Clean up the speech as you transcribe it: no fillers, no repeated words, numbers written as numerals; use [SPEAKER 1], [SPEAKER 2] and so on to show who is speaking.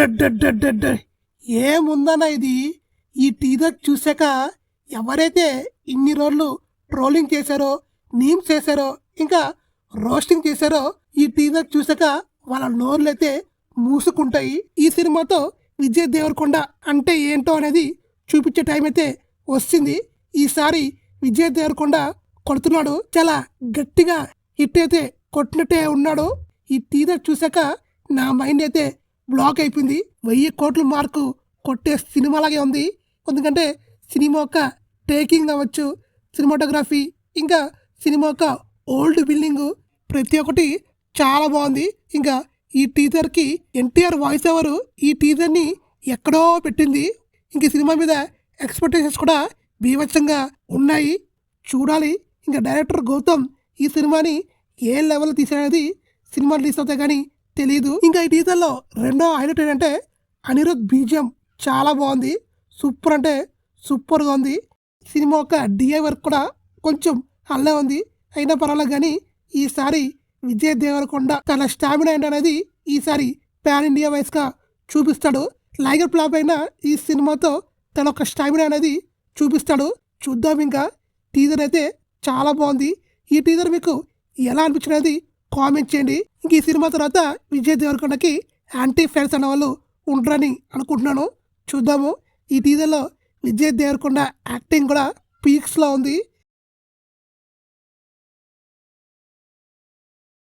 [SPEAKER 1] అడ్డడ్డడ్డడ్డడ్డ ఏముందన్న ఇది. ఈ టీజర్ చూశాక ఎవరైతే ఇన్ని రోజులు ట్రోలింగ్ చేశారో, మీమ్స్ చేశారో, ఇంకా రోస్టింగ్ చేశారో, ఈ టీజర్ చూశాక వాళ్ళ నోర్లైతే మూసుకుంటాయి. ఈ సినిమాతో విజయ్ దేవరకొండ అంటే ఏంటో అనేది చూపించే టైం అయితే వస్తుంది. ఈసారి విజయ్ దేవరకొండ కొడుతున్నాడు, చాలా గట్టిగా హిట్ అయితే కొట్టినట్టే ఉన్నాడు. ఈ టీజర్ చూశాక నా మైండ్ అయితే బ్లాక్ అయిపోయింది. 1000 కోట్ల మార్కు కొట్టే సినిమాలాగే ఉంది. ఎందుకంటే సినిమా యొక్క టేకింగ్ అవ్వచ్చు, సినిమాటోగ్రఫీ, ఇంకా సినిమా యొక్క ఓల్డ్ బిల్డింగు ప్రతి ఒక్కటి చాలా బాగుంది. ఇంకా ఈ టీజర్కి ఎన్టీఆర్ వాయిస్ ఓవర్ ఈ టీజర్ని ఎక్కడో పెట్టింది. ఇంక సినిమా మీద ఎక్స్పెక్టేషన్స్ కూడా బీభత్సంగా ఉన్నాయి. చూడాలి ఇంకా డైరెక్టర్ గౌతమ్ ఈ సినిమాని ఏ లెవెల్ తీసేది సినిమా రిలీజ్ అవుతాయి కానీ తెలియదు. ఇంకా ఈ టీజర్లో రెండో హైలైట్ ఏంటంటే అనిరుద్ బీజిఎం చాలా బాగుంది. సూపర్ అంటే సూపర్గా ఉంది. సినిమా యొక్క డిఐ వర్క్ కూడా కొంచెం అల్లే ఉంది, అయినా పర్వాలేదు. కానీ ఈసారి విజయ్ దేవరకొండ తన స్టామినా ఏంటనేది ఈసారి పాన్ ఇండియా వైస్గా చూపిస్తాడు. లైగర్ ఫ్లాప్ అయినా ఈ సినిమాతో తన ఒక స్టామినా అనేది చూపిస్తాడు. చూద్దాం. ఇంకా టీజర్ అయితే చాలా బాగుంది. ఈ టీజర్ మీకు ఎలా అనిపించినది కామెంట్ చేయండి. ఇంక ఈ సినిమా తర్వాత విజయ్ దేవరకొండకి యాంటీ ఫ్యాన్స్ అనే వాళ్ళు ఉంటారని అనుకుంటున్నాను. చూద్దాము. ఈ టీజర్లో విజయ్ దేవరకొండ యాక్టింగ్ కూడా పీక్స్లో ఉంది.